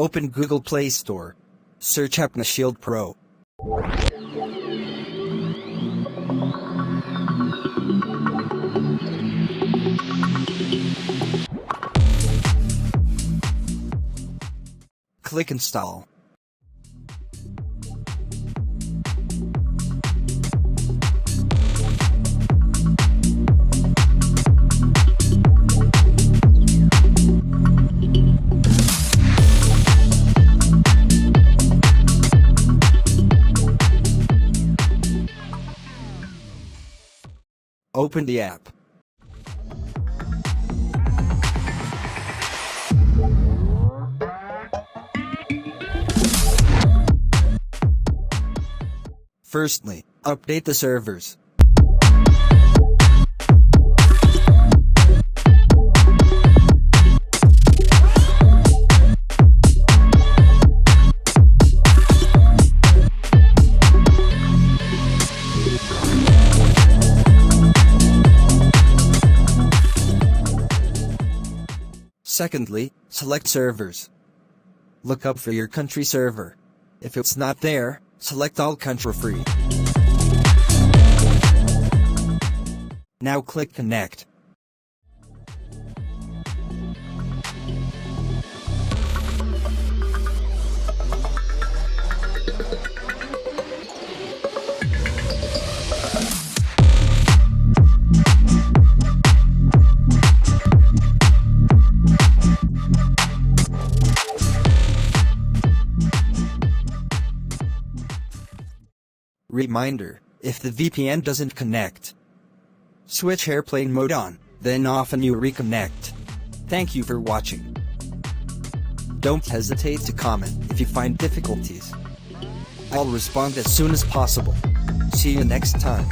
Open Google Play Store. Search Apna Shield Pro. Click Install. Open the app. Firstly, update the servers. Secondly, select servers. Look up for your country server. If it's not there, select all country free. Now click Connect. Reminder, if the VPN doesn't connect, switch airplane mode on, then off and you reconnect. Thank you for watching. Don't hesitate to comment if you find difficulties. I'll respond as soon as possible. See you next time.